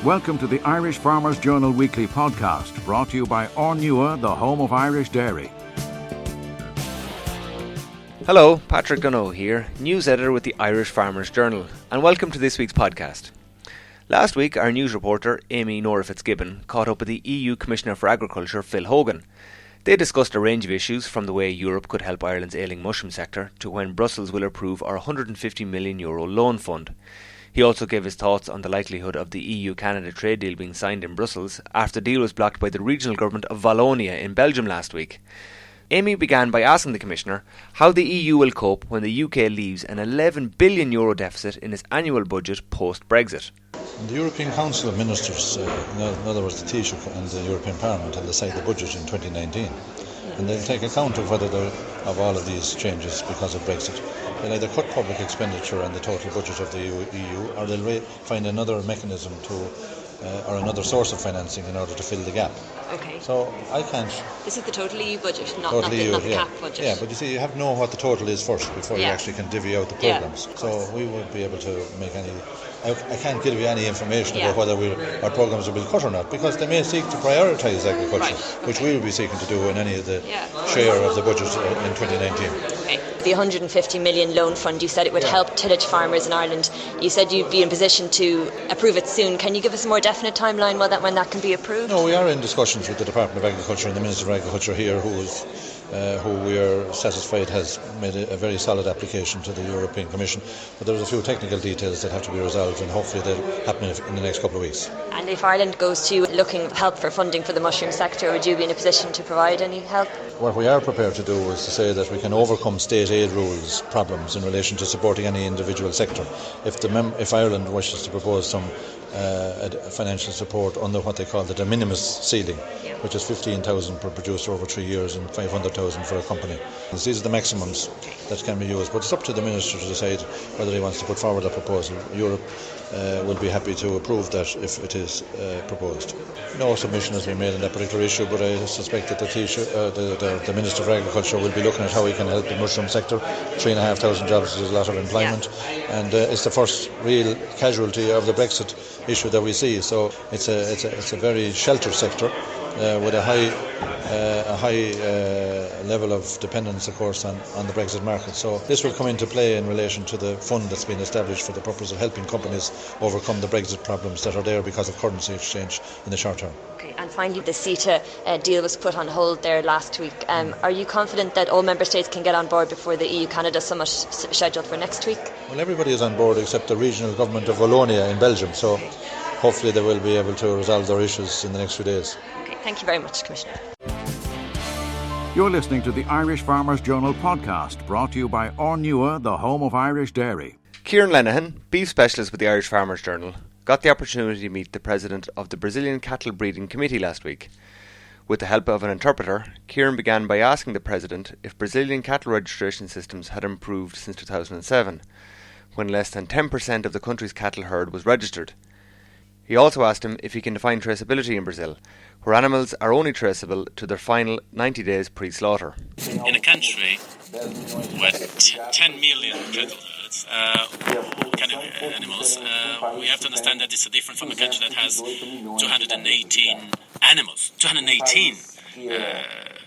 Welcome to the Irish Farmers Journal Weekly Podcast, brought to you by Ornua, the home of Irish dairy. Hello, Patrick Gunnow here, news editor with the Irish Farmers Journal, and welcome to this week's podcast. Last week, our news reporter, Amy Nora Fitzgibbon, caught up with the EU Commissioner for Agriculture, Phil Hogan. They discussed a range of issues, from the way Europe could help Ireland's ailing mushroom sector to when Brussels will approve our €150 million loan fund. He also gave his thoughts on the likelihood of the EU-Canada trade deal being signed in Brussels after the deal was blocked by the regional government of Wallonia in Belgium last week. Amy began by asking the Commissioner how the EU will cope when the UK leaves an €11 billion deficit in its annual budget post-Brexit. The European Council of Ministers, in other words the Taoiseach and the European Parliament, will decide the budget in 2019. And they'll take account of whether of all of these changes because of Brexit. They'll either cut public expenditure and the total budget of the EU, or they'll find another mechanism or another source of financing in order to fill the gap. Okay. So I can't... This is the total EU budget, not EU, the CAP budget. Yeah, but you see, you have to know what the total is first before you actually can divvy out the programmes. So we won't be able to make any... I can't give you any information about whether our programmes will be cut or not, because they may seek to prioritise agriculture, which we will be seeking to do in any of the share of the budget in 2019. Okay. The €150 million loan fund, you said it would help tillage farmers in Ireland. You said you'd be in position to approve it soon. Can you give us a more definite timeline when that can be approved? No, we are in discussions with the Department of Agriculture and the Minister of Agriculture here, who we are satisfied has made a very solid application to the European Commission. But there's a few technical details that have to be resolved, and hopefully they'll happen in the next couple of weeks. And if Ireland goes to looking help for funding for the mushroom sector, would you be in a position to provide any help? What we are prepared to do is to say that we can overcome state aid rules problems in relation to supporting any individual sector. If Ireland wishes to propose some financial support under what they call the de minimis ceiling, which is 15,000 per producer over 3 years and 500,000 for a company. These are the maximums that can be used, but it's up to the Minister to decide whether he wants to put forward a proposal. Europe will be happy to approve that if it is proposed. No submission has been made on that particular issue, but I suspect that the Minister for Agriculture will be looking at how he can help the mushroom sector. 3,500 jobs is a lot of employment, and it's the first real casualty of the Brexit issue that we see. So it's a very sheltered sector with a high level of dependence, of course, on the Brexit market. So this will come into play in relation to the fund that's been established for the purpose of helping companies overcome the Brexit problems that are there because of currency exchange in the short term. Okay, and finally, the CETA deal was put on hold there last week. Are you confident that all member states can get on board before the EU-Canada summit scheduled for next week? Well, everybody is on board except the regional government of Wallonia in Belgium, so hopefully they will be able to resolve their issues in the next few days. Okay, thank you very much, Commissioner. You're listening to the Irish Farmers Journal Podcast, brought to you by Ornua, the home of Irish dairy. Kieran Lenihan, beef specialist with the Irish Farmers Journal, got the opportunity to meet the president of the Brazilian Cattle Breeding Committee last week. With the help of an interpreter, Kieran began by asking the president if Brazilian cattle registration systems had improved since 2007, when less than 10% of the country's cattle herd was registered. He also asked him if he can define traceability in Brazil, where animals are only traceable to their final 90 days pre-slaughter. In a country with 10 million cattle herds, animals, we have to understand that it's different from a country that has 218 animals. 218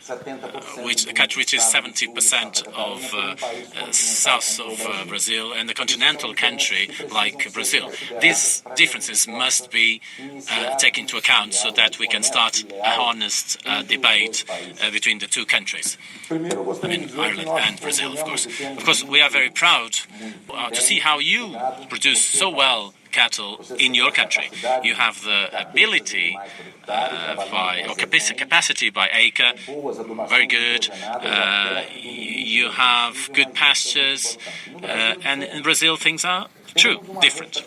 a country which is 70% of south of Brazil, and a continental country like Brazil. These differences must be taken into account so that we can start a honest debate between the two countries. I mean, Ireland and Brazil, of course. Of course, we are very proud to see how you produce so well cattle in your country. You have the ability capacity by acre, very good. You have good pastures, and in Brazil things are different.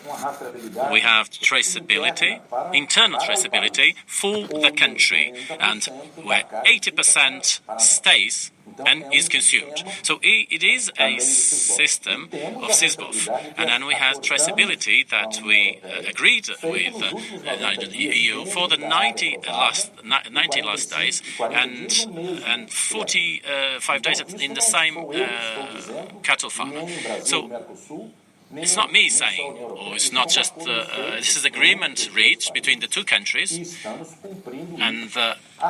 We have traceability, internal traceability for the country, and where 80% stays and is consumed. So it is a system of SISBOF. And then we have traceability that we agreed with the EU for the 90 last days and 45 days in the same cattle farm. So it's not me saying, or it's not just, this is agreement reached between the two countries, and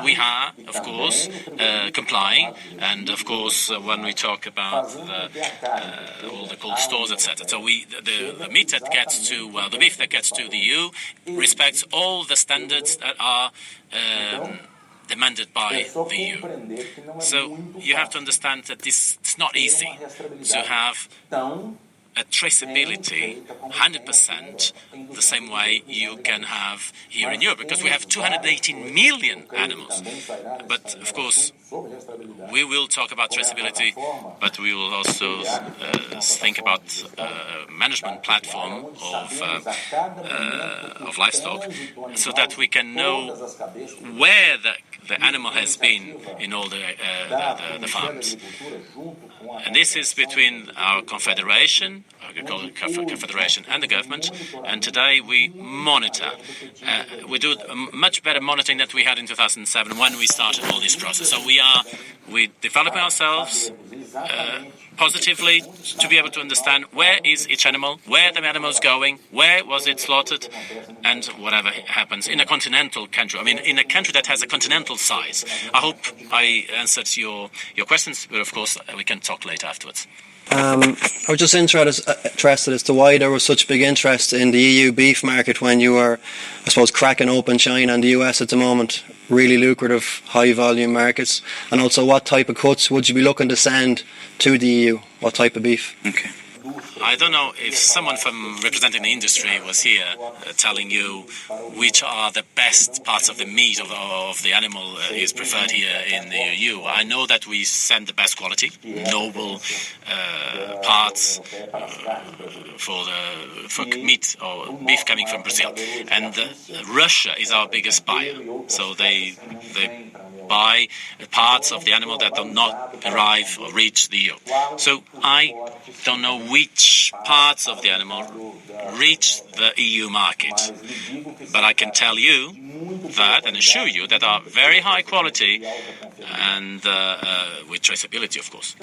we are, of course, complying, and of course, when we talk about all the cold stores, etc. So the meat that gets to, the beef that gets to the EU respects all the standards that are demanded by the EU. So you have to understand that it's not easy to have a traceability 100% the same way you can have here in Europe, because we have 218 million animals. But of course, we will talk about traceability, but we will also think about management platform of livestock, so that we can know where the animal has been in all the farms. And this is between our confederation, confederation and the government, and today we monitor. We do much better monitoring than we had in 2007 when we started all this process. So we developing ourselves positively to be able to understand where is each animal, where the animal is going, where was it slaughtered, and whatever happens in a continental country. I mean, in a country that has a continental size. I hope I answered your questions, but of course we can talk later afterwards. I was just interested as to why there was such big interest in the EU beef market when you were, I suppose, cracking open China and the US at the moment. Really lucrative, high volume markets. And also, what type of cuts would you be looking to send to the EU? What type of beef? Okay. I don't know if someone from representing the industry was here telling you which are the best parts of the meat of the animal is preferred here in the EU. I know that we send the best quality, noble parts for meat or beef coming from Brazil, and Russia is our biggest buyer. So they buy parts of the animal that do not arrive or reach the EU. So I don't know which parts of the animal reach the EU market, but I can tell you that and assure you that are very high quality and with traceability, of course.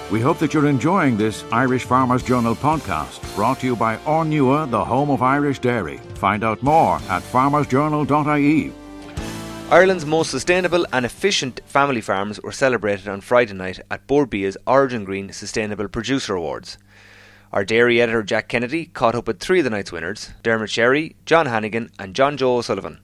We hope that you're enjoying this Irish Farmers Journal podcast, brought to you by Ornua, the home of Irish dairy. Find out more at farmersjournal.ie. Ireland's most sustainable and efficient family farms were celebrated on Friday night at Borbia's Origin Green Sustainable Producer Awards. Our dairy editor Jack Kennedy caught up with three of the night's winners, Dermot Sherry, John Hannigan and John Joe O'Sullivan.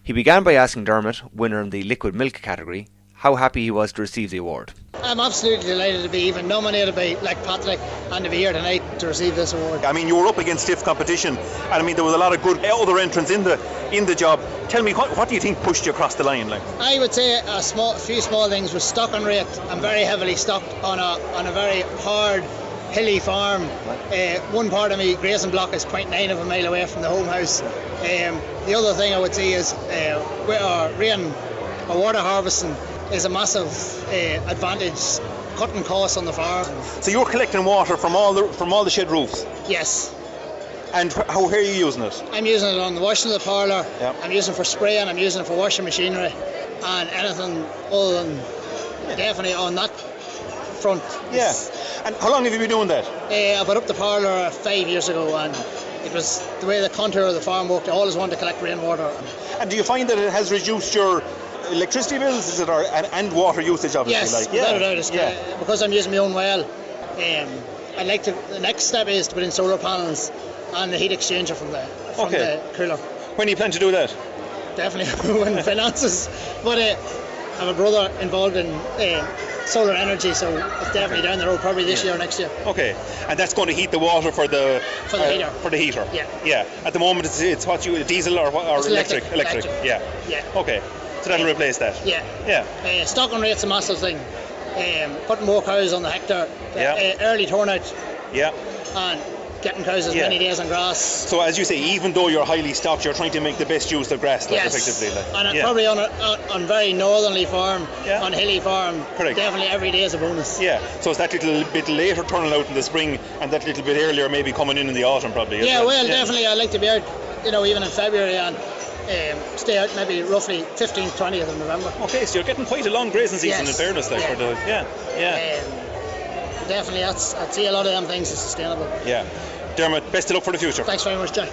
He began by asking Dermot, winner in the liquid milk category, how happy he was to receive the award. I'm absolutely delighted to be even nominated by Patrick and to be here tonight to receive this award. I mean, you were up against stiff competition, and I mean there was a lot of good other entrants in the job. Tell me, what do you think pushed you across the line? Like, I would say a few small things was stocking rate. I'm very heavily stocked on a very hard hilly farm. One part of me grazing block is 0.9 of a mile away from the home house. The other thing I would say is with our rain or water harvesting is a massive advantage, cutting costs on the farm. So you're collecting water from all the shed roofs? Yes. And how are you using it? I'm using it on the washing of the parlour. Yep. I'm using it for spraying. I'm using it for washing machinery, and anything other than definitely on that front. Yeah. And how long have you been doing that? I put up the parlour 5 years ago, and it was the way the contour of the farm worked. I always wanted to collect rainwater. And do you find that it has reduced your electricity bills, is it, and water usage, obviously? Yes, without a doubt. Because I'm using my own well. I'd like to. The next step is to put in solar panels and the heat exchanger from the cooler. When do you plan to do that? Definitely when finances. But I have a brother involved in solar energy, so it's definitely down the road, probably this year or next year. Okay, and that's going to heat the water for the heater. For the heater. Yeah. At the moment, it's what you diesel or electric. Yeah. Okay. So that'll replace that. Yeah. Stocking rate's a massive thing. Putting more cows on the hectare. Early turnout. Yeah. And getting cows as many days on grass. So as you say, even though you're highly stocked, you're trying to make the best use of Grassland, effectively. And probably on very northerly farm, on hilly farm, definitely every day is a bonus. Yeah, so it's that little bit later turning out in the spring and that little bit earlier maybe coming in the autumn, probably. Definitely. I'd like to be out, even in February and stay out maybe roughly 15th, 20th of November. Okay, so you're getting quite a long grazing season in fairness there. definitely. I'd see a lot of them things as sustainable. Yeah. Dermot, best of luck for the future. Thanks very much, Jack.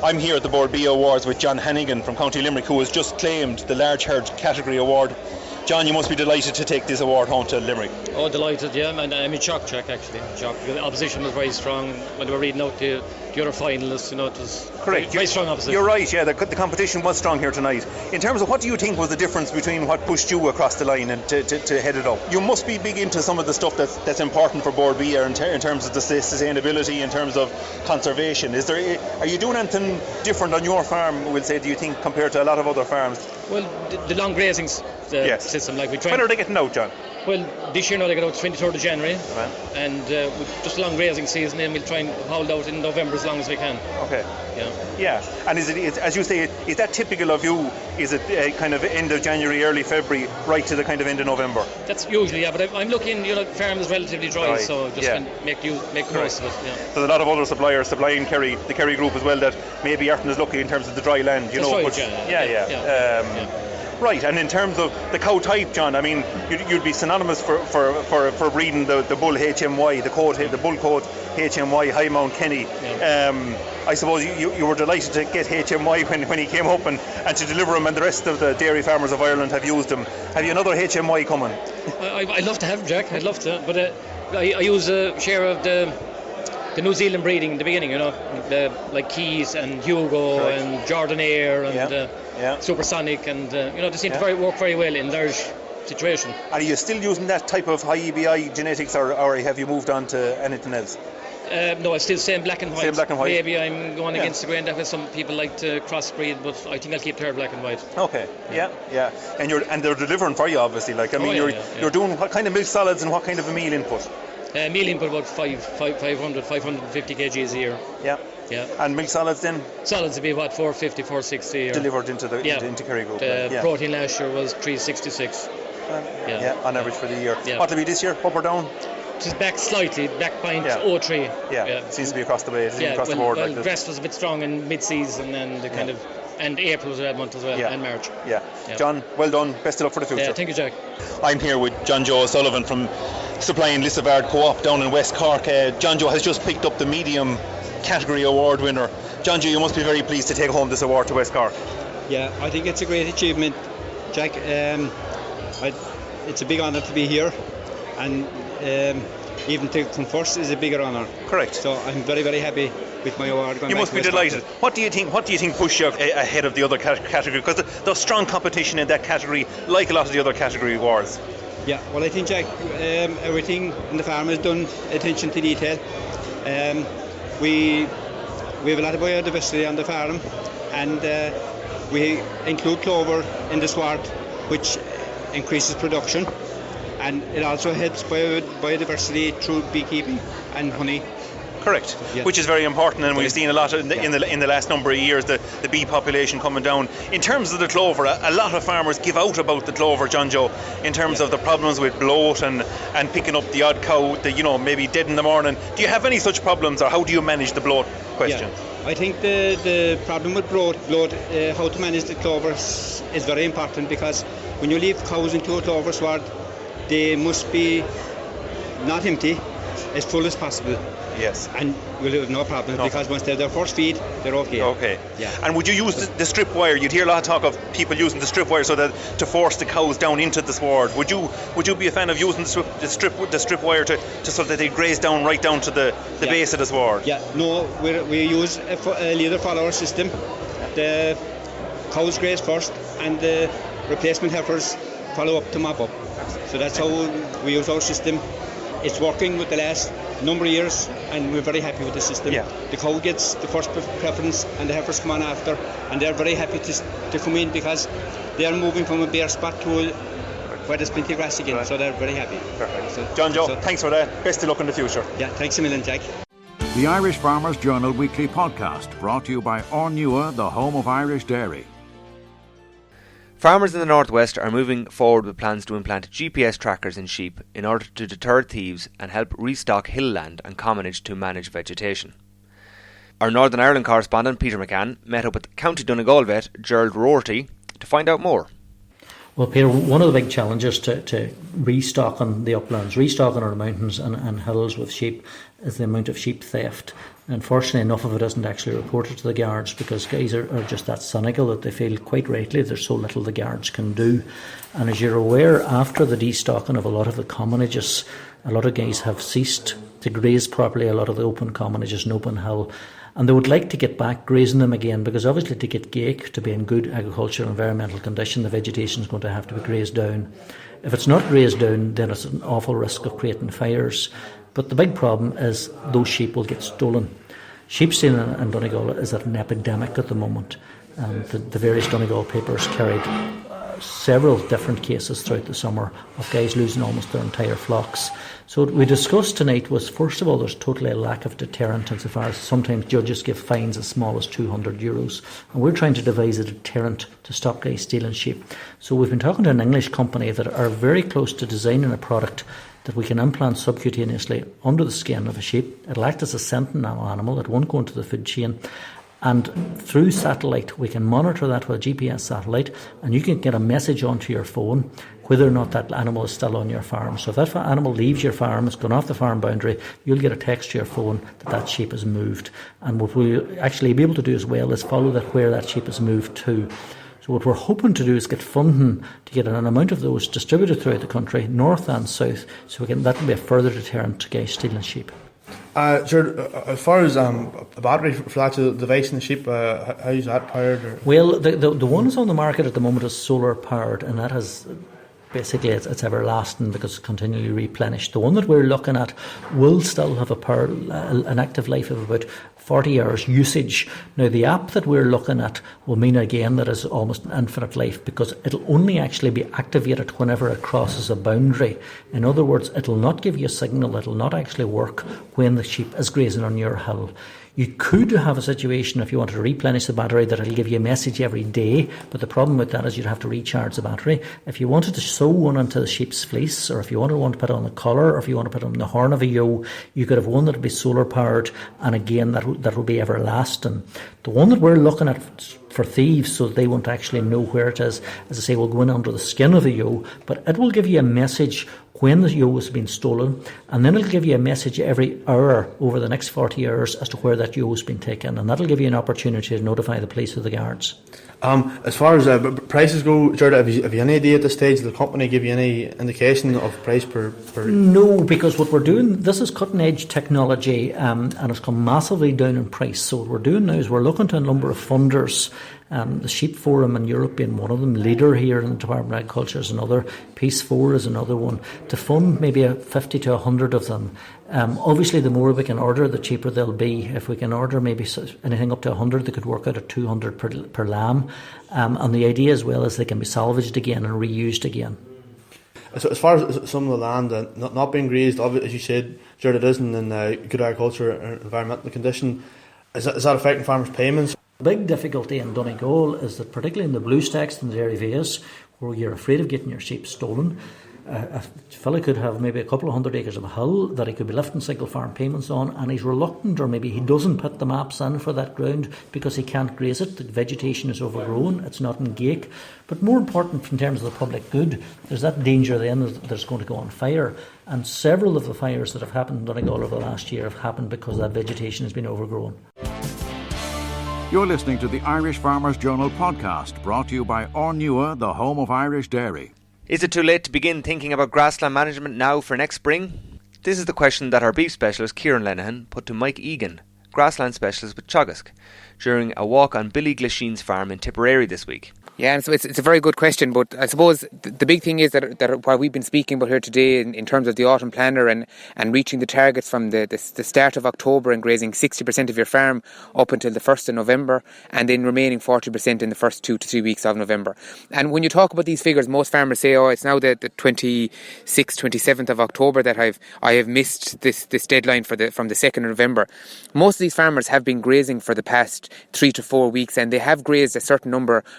I'm here at the Board B Awards with John Hannigan from County Limerick, who has just claimed the Large Herd category award. John, you must be delighted to take this award home to Limerick. Oh, delighted, yeah. And I'm in shock, Jack, actually. Shock. The opposition was very strong. When they were reading out the other finalists, it was correct. Very strong opposition. You're right, yeah. The competition was strong here tonight. In terms of what do you think was the difference between what pushed you across the line and to head it up? You must be big into some of the stuff that's important for Board B in terms of the sustainability, in terms of conservation. Are you doing anything different on your farm, we'll say, do you think, compared to a lot of other farms? Well, the long grazing system, like we try. When are they getting out, John? Well, this year now they get out 23rd of January, and with just a long grazing season, then we'll try and hold out in November as long as we can. Okay. Yeah. And is as you say, is that typical of you? Is it kind of end of January, early February, right to the kind of end of November? That's usually, yeah. But I'm looking, the farm is relatively dry, so just make the most of it. Yeah. There's a lot of other suppliers supplying the Kerry group as well that maybe aren't as lucky in terms of the dry land. That's right, but, right, and in terms of the cow type, John, I mean, you'd be synonymous for breeding the bull HMY, the bull coat HMY High Mount Kenny. I suppose you were delighted to get HMY when he came up and to deliver him, and the rest of the dairy farmers of Ireland have used him. Have you another HMY coming? I'd love to have him, Jack. I'd love to, but I use a share of the New Zealand breeding in the beginning, like Keys and Hugo and Jordanair and Supersonic, and they seem to work very well in large situation. Are you still using that type of high EBI genetics, or have you moved on to anything else? No, it's still same black and white. Same black and white. Maybe I'm going against the grain. That way some people like to crossbreed, but I think I'll keep their black and white. Okay. Yeah. And they're delivering for you, obviously. Like you're doing what kind of milk solids and what kind of a meal input? Meal input about 550 kgs a year. Yeah. And milk solids then? Solids would be what, 450, 460 a year. Delivered into Kerry Group. Protein last year was 366. On average for the year. What will be this year? Up or down? Just back slightly, back 0.03. It seems to be across the way. Across the board. Well, Grass was a bit strong in mid-season, and and April was a bad month as well, and March. John, well done. Best of luck for the future. Thank you, Jack. I'm here with John Joe O'Sullivan from supplying Lissavard Co-op down in West Cork. John Joe has just picked up the medium category award winner. John Joe, you must be very pleased to take home this award to West Cork. Yeah, I think it's a great achievement, Jack. It's a big honour to be here, and even to come first is a bigger honour. Correct. So I'm very, very happy with my award. You must be delighted. What do you think pushed you ahead of the other category? Because there's strong competition in that category, like a lot of the other category awards. Yeah, well, I think, Jack, everything in the farm is done attention to detail. We have a lot of biodiversity on the farm, and we include clover in the sward, which increases production, and it also helps biodiversity through beekeeping and honey. Correct, which is very important, and we've seen a lot in the last number of years the bee population coming down. In terms of the clover, a lot of farmers give out about the clover, John Joe, in terms of the problems with bloat and picking up the odd cow that maybe dead in the morning. Do you have any such problems, or how do you manage the bloat question? Yeah. I think the problem with bloat, how to manage the clover is very important, because when you leave cows into a clover sward, they must be not empty, as full as possible. Yes. And we'll have no problem, because once they're their first feed, they're okay. Okay. Yeah. And would you use the strip wire? You'd hear a lot of talk of people using the strip wire so that to force the cows down into the sward. Would you be a fan of using the strip wire to so that they graze down right down to the base of the sward? Yeah. No, we use a leader follower system. The cows graze first, and the replacement heifers follow up to mop up. So that's how we use our system. It's working with the last number of years, and we're very happy with the system. Yeah. The cow gets the first preference, and the heifers come on after, and they're very happy to come in, because they're moving from a bare spot to where there's plenty of grass again, so they're very happy. Perfect. So, John Joe, thanks for that. Best of luck in the future. Yeah, thanks a million, Jack. The Irish Farmers Journal Weekly Podcast, brought to you by Ornua, the home of Irish dairy. Farmers in the northwest are moving forward with plans to implant GPS trackers in sheep in order to deter thieves and help restock hill land and commonage to manage vegetation. Our Northern Ireland correspondent Peter McCann met up with County Donegal vet Gerald Roarty to find out more. Well, Peter, one of the big challenges to restocking the uplands, restocking our mountains and hills with sheep, is the amount of sheep theft. Unfortunately, enough of it isn't actually reported to the guards because guys are just that cynical that they feel quite rightly there's so little the guards can do. And as you're aware, after the destocking of a lot of the commonages, a lot of guys have ceased to graze properly, a lot of the open commonages and open hill. And they would like to get back grazing them again because obviously to get gake, to be in good agricultural and environmental condition, the vegetation is going to have to be grazed down. If it's not grazed down, then it's an awful risk of creating fires. But the big problem is those sheep will get stolen. Sheep stealing in Donegal is at an epidemic at the moment. The various Donegal papers carried several different cases throughout the summer of guys losing almost their entire flocks. So what we discussed tonight was, first of all, there's totally a lack of deterrent insofar as sometimes judges give fines as small as €200. And we're trying to devise a deterrent to stop guys stealing sheep. So we've been talking to an English company that are very close to designing a product that we can implant subcutaneously under the skin of a sheep. It'll act as a sentinel animal. It won't go into the food chain. And through satellite, we can monitor that with a GPS satellite, and you can get a message onto your phone whether or not that animal is still on your farm. So if that animal leaves your farm, it's gone off the farm boundary, you'll get a text to your phone that that sheep has moved. And what we'll actually be able to do as well is follow that where that sheep has moved to. So what we're hoping to do is get funding to get an amount of those distributed throughout the country, north and south, so that can be a further deterrent to guys stealing sheep. Sure, as far as a battery for that device in the sheep, how is that powered? Well, the one that's on the market at the moment is solar powered, and that has basically it's everlasting because it's continually replenished. The one that we're looking at will still have an active life of about 40 hours usage. Now, the app that we're looking at will mean again that it's almost an infinite life because it'll only actually be activated whenever it crosses a boundary. In other words, it'll not give you a signal, it'll not actually work when the sheep is grazing on your hill. You could have a situation if you wanted to replenish the battery that it'll give you a message every day, but the problem with that is you'd have to recharge the battery. If you wanted to sew one onto the sheep's fleece, or if you want to put it on the collar, or if you want to put it on the horn of a ewe, you could have one that would be solar powered, and again that will be everlasting. The one that we're looking at for thieves, so they won't actually know where it is, as I say, will go in under the skin of the ewe, but it will give you a message when the ewe has been stolen, and then it'll give you a message every hour over the next 40 hours as to where that ewe has been taken, and that'll give you an opportunity to notify the police or the guards. As far as prices go, Gerda, have you any idea at this stage? Did the company give you any indication of price per? No, because what we're doing, this is cutting edge technology, and it's come massively down in price. So what we're doing now is we're looking to a number of funders. The Sheep Forum in Europe being one of them, Leader here in the Department of Agriculture is another, Peace 4 is another one, to fund maybe 50 to 100 of them. Obviously, the more we can order, the cheaper they'll be. If we can order maybe anything up to 100, they could work out at 200 per lamb. And the idea as well is they can be salvaged again and reused again. So as far as some of the land not being grazed, as you said, Jared, it isn't in good agriculture and environmental condition. Is that affecting farmers' payments? The big difficulty in Donegal is that particularly in the blue stacks and the dairy Veas, where you're afraid of getting your sheep stolen, a fella could have maybe a couple of 100 acres of a hill that he could be lifting single farm payments on, and he's reluctant, or maybe he doesn't put the maps in for that ground because he can't graze it. The vegetation is overgrown, it's not in gake. But more important in terms of the public good, there's that danger then that there's going to go on fire. And several of the fires that have happened in Donegal over the last year have happened because that vegetation has been overgrown. You're listening to the Irish Farmers Journal podcast, brought to you by Ornua, the home of Irish dairy. Is it too late to begin thinking about grassland management now for next spring? This is the question that our beef specialist Kieran Lenihan put to Mike Egan, grassland specialist with Teagasc, during a walk on Billy Glasheen's farm in Tipperary this week. Yeah, and so it's a very good question, but I suppose the big thing is that what we've been speaking about here today in terms of the autumn planner and reaching the targets from the start of October and grazing 60% of your farm up until the 1st of November, and then remaining 40% in the first 2 to 3 weeks of November. And when you talk about these figures, most farmers say, oh, it's now the 26th, 27th of October that I have missed this deadline from the 2nd of November. Most of these farmers have been grazing for the past 3 to 4 weeks, and they have grazed a certain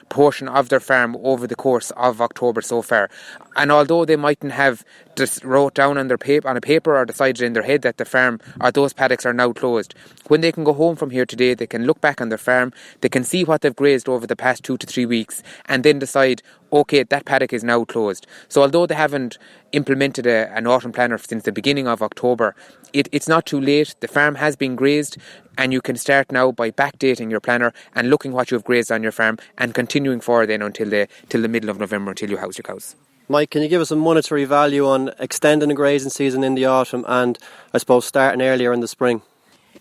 portion of their farm over the course of October so far. And although they mightn't have just wrote down on a paper or decided in their head that the farm or those paddocks are now closed, when they can go home from here today, they can look back on their farm, they can see what they've grazed over the past 2 to 3 weeks, and then decide, okay, that paddock is now closed. So although they haven't implemented an autumn planner since the beginning of October, it's not too late. The farm has been grazed, and you can start now by backdating your planner and looking what you've grazed on your farm and continuing forward then until the middle of November, until you house your cows. Mike, can you give us a monetary value on extending the grazing season in the autumn and, I suppose, starting earlier in the spring?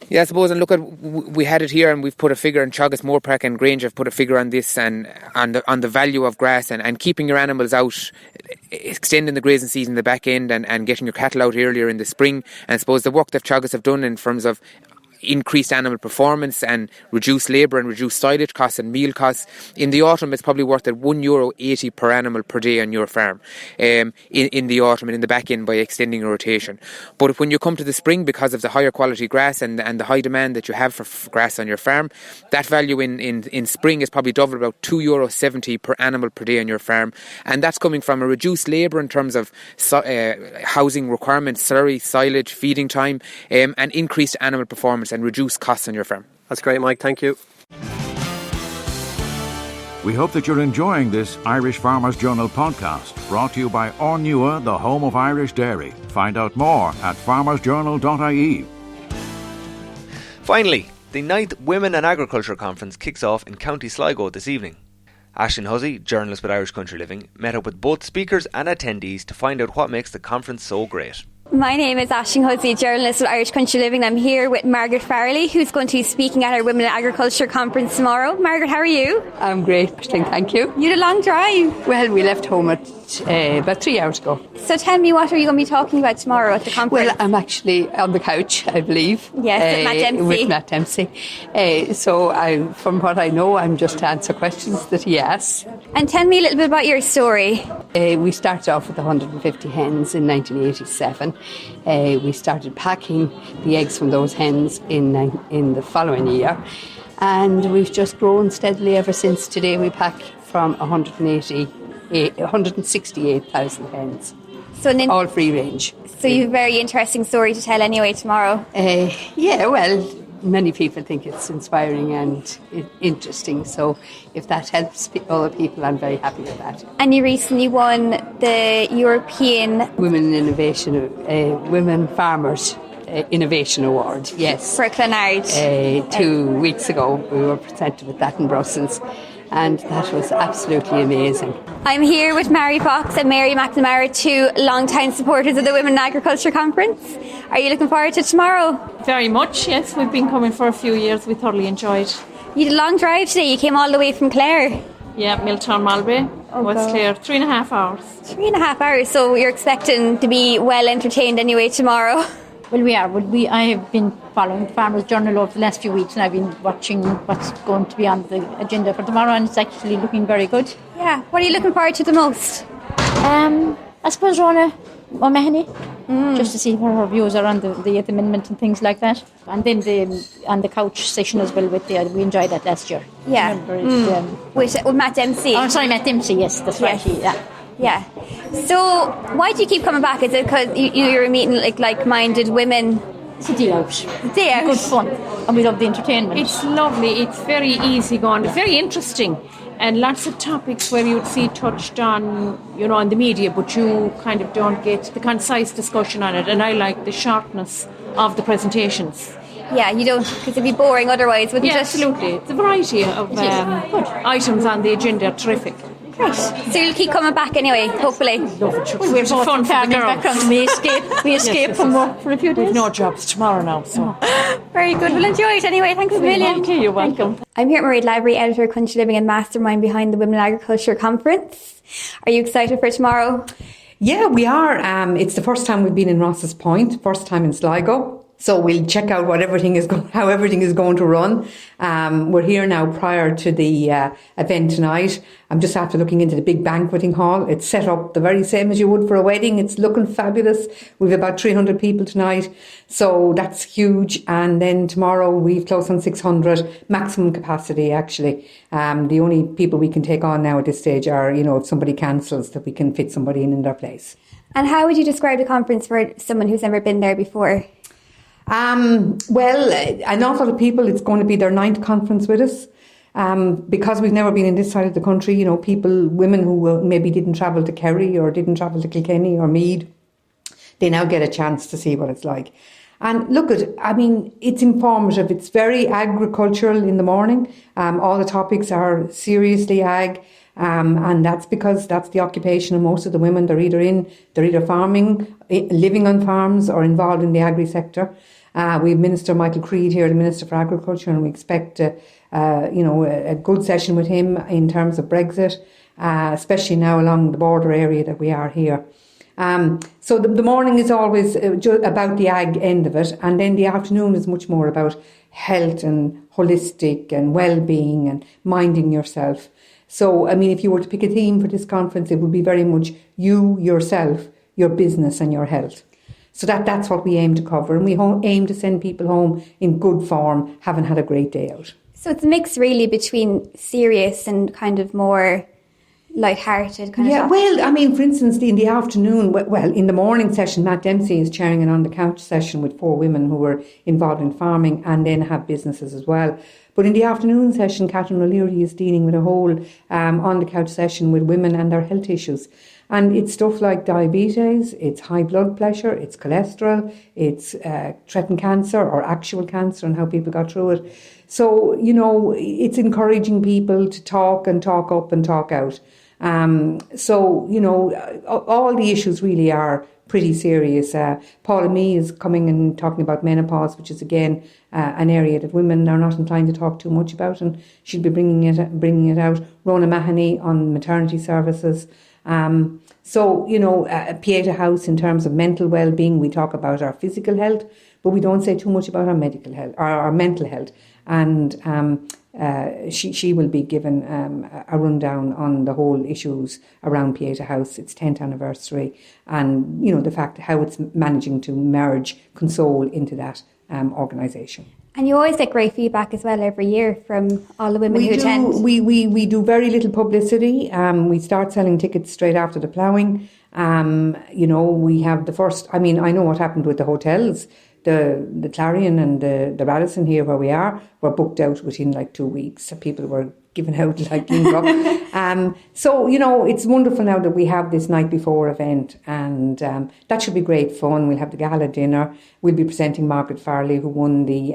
Yeah, I suppose, and look, we had it here, and we've put a figure, and Teagasc, Moorpark and Grange have put a figure on this, and on the value of grass and keeping your animals out, extending the grazing season in the back end, and getting your cattle out earlier in the spring. And I suppose the work that Teagasc have done in terms of increased animal performance and reduced labour and reduced silage costs and meal costs, in the autumn it's probably worth at €1.80 per animal per day on your farm in the autumn and in the back end by extending a rotation. But when you come to the spring, because of the higher quality grass and the high demand that you have for grass on your farm, that value in spring is probably double, about €2.70 per animal per day on your farm, and that's coming from a reduced labour in terms of housing requirements, slurry, silage, feeding time, and increased animal performance and reduce costs on your farm. That's great, Mike. Thank you. We hope that you're enjoying this Irish Farmers Journal podcast, brought to you by Ornua, the home of Irish dairy. Find out more at farmersjournal.ie. Finally, the 9th Women in Agriculture Conference kicks off in County Sligo this evening. Aisling Hussey, journalist with Irish Country Living, met up with both speakers and attendees to find out what makes the conference so great. My name is Aisling Hussey, journalist with Irish Country Living. I'm here with Margaret Farrelly, who's going to be speaking at our Women in Agriculture conference tomorrow. Margaret, how are you? I'm great, thank you. You had a long drive. Well, we left home at about 3 hours ago. So tell me, what are you going to be talking about tomorrow at the conference? Well, I'm actually on the couch, I believe. Yes, with Matt Dempsey. With Matt Dempsey. So from what I know, I'm just to answer questions that he asks. And tell me a little bit about your story. We started off with 150 hens in 1987. We started packing the eggs from those hens in the following year. And we've just grown steadily ever since. Today we pack from 168,000 hens. So all free range. So you have a very interesting story to tell anyway tomorrow. Yeah, well, many people think it's inspiring and interesting. So if that helps other people, I'm very happy with that. And you recently won the European Women Farmers Innovation Award. Yes, for Clonard. 2 weeks ago, we were presented with that in Brussels. And that was absolutely amazing. I'm here with Mary Fox and Mary McNamara, two long-time supporters of the Women in Agriculture Conference. Are you looking forward to tomorrow? Very much, yes. We've been coming for a few years. We thoroughly enjoyed. You did a long drive today. You came all the way from Clare. Yeah, Milltown, Malbay, West Clare. 3.5 hours. 3.5 hours. So you're expecting to be well entertained anyway tomorrow. Well, we are. I have been following the Farmers Journal over the last few weeks, and I've been watching what's going to be on the agenda for tomorrow, and it's actually looking very good. Yeah. What are you looking forward to the most? I suppose Rona O'Mahony, just to see what her views are on the Eighth Amendment and things like that. And then on the couch session as well. We enjoyed that last year. Yeah. With Matt Dempsey. Oh, sorry, Matt Dempsey. Yes, that's right. Yeah. So why do you keep coming back? Is it because you're meeting like-minded women? It's a day out. Day out. Good fun. And we love the entertainment. It's lovely. It's very easy going. It's very interesting. And lots of topics where you'd see touched on, in the media, but you kind of don't get the concise discussion on it. And I like the sharpness of the presentations. Yeah, you don't, because it'd be boring otherwise, wouldn't it? Absolutely. The variety of items on the agenda are terrific. Great. So you'll keep coming back anyway, hopefully. We're both fun for the girls. We escape from work for a few days. We've no jobs tomorrow now, so. Very good. We'll enjoy it anyway. Thanks a million. Okay, you're welcome. I'm here with Mairead Lavery, editor of Country Living and mastermind behind the Women in Agriculture Conference. Are you excited for tomorrow? Yeah, we are. It's the first time we've been in Ross's Point, first time in Sligo. So we'll check out how everything is going to run. We're here now prior to the event tonight. I'm just after looking into the big banqueting hall. It's set up the very same as you would for a wedding. It's looking fabulous. We've about 300 people tonight. So that's huge. And then tomorrow we've close on 600, maximum capacity actually. The only people we can take on now at this stage are, if somebody cancels, that we can fit somebody in their place. And how would you describe the conference for someone who's never been there before? Well, an awful lot of people, it's going to be their 9th conference with us. Because we've never been in this side of the country, you know, women who maybe didn't travel to Kerry or didn't travel to Kilkenny or Meath, they now get a chance to see what it's like. And look it's informative. It's very agricultural in the morning. All the topics are seriously ag. And that's because that's the occupation of most of the women. They're either farming, living on farms, or involved in the agri sector. We have Minister Michael Creed here, the Minister for Agriculture, and we expect a good session with him in terms of Brexit, especially now along the border area that we are here. So the morning is always about the ag end of it, and then the afternoon is much more about health and holistic and well-being and minding yourself. So, if you were to pick a theme for this conference, it would be very much you, yourself, your business and your health. So that's what we aim to cover, and we aim to send people home in good form, having had a great day out. So it's a mix really between serious and kind of more light-hearted kind of stuff. Well, for instance, in the afternoon, in the morning session, Matt Dempsey is chairing an on-the-couch session with 4 women who were involved in farming and then have businesses as well. But in the afternoon session, Catherine O'Leary is dealing with a whole on-the-couch session with women and their health issues. And it's stuff like diabetes, it's high blood pressure, it's cholesterol, it's threatened cancer or actual cancer and how people got through it. So, it's encouraging people to talk and talk up and talk out. All the issues really are pretty serious. Paula Mee is coming and talking about menopause, which is again an area that women are not inclined to talk too much about, and she'll be bringing it out. Rona Mahoney on maternity services. Pieta House in terms of mental well-being. We talk about our physical health, but we don't say too much about our medical health or our mental health. And she will be given a rundown on the whole issues around Pieta House, its 10th anniversary, and the fact how it's managing to merge Console into that organisation. And you always get great feedback as well every year from all the women who attend. We do very little publicity. We start selling tickets straight after the ploughing. We have the first. I know what happened with the hotels. The Clarion and the Radisson here where we are were booked out within 2 weeks. People were given out like ink up. It's wonderful now that we have this night before event, and that should be great fun. We'll have the gala dinner. We'll be presenting Margaret Farley, who won the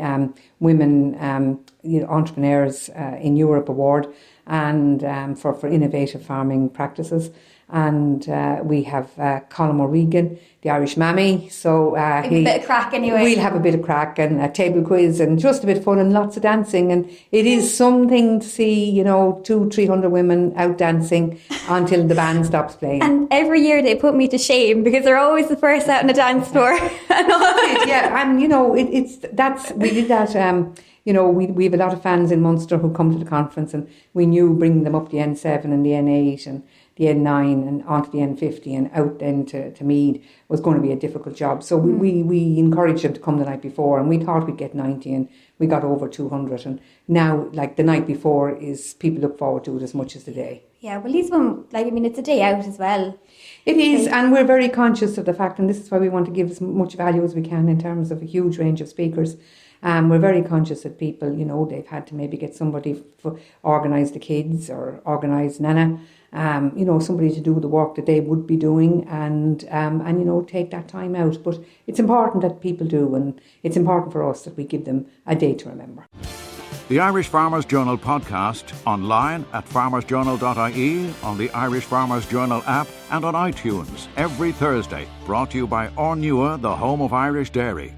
Women Entrepreneurs in Europe Award and for innovative farming practices. And we have Colm O'Regan, the Irish mammy. So a bit of crack anyway. We'll have a bit of crack and a table quiz and just a bit of fun and lots of dancing. And it is something to see, 200-300 women out dancing until the band stops playing. And every year they put me to shame because they're always the first out on the dance floor. Yeah, and we did that. We have a lot of fans in Munster who come to the conference, and we knew bringing them up the N7 and the N8 and the N9 and onto the N50 and out then to Meath was going to be a difficult job. So we encouraged them to come the night before, and we thought we'd get 90 and we got over 200. And now, the night before is people look forward to it as much as the day. Yeah, well, these one, it's a day out as well. It is, and we're very conscious of the fact, and this is why we want to give as much value as we can in terms of a huge range of speakers. We're very conscious that people, they've had to maybe get somebody to organise the kids or organise Nana, somebody to do the work that they would be doing and take that time out. But it's important that people do, and it's important for us that we give them a day to remember. The Irish Farmers Journal podcast, online at farmersjournal.ie, on the Irish Farmers Journal app and on iTunes every Thursday. Brought to you by Ornua, the home of Irish dairy.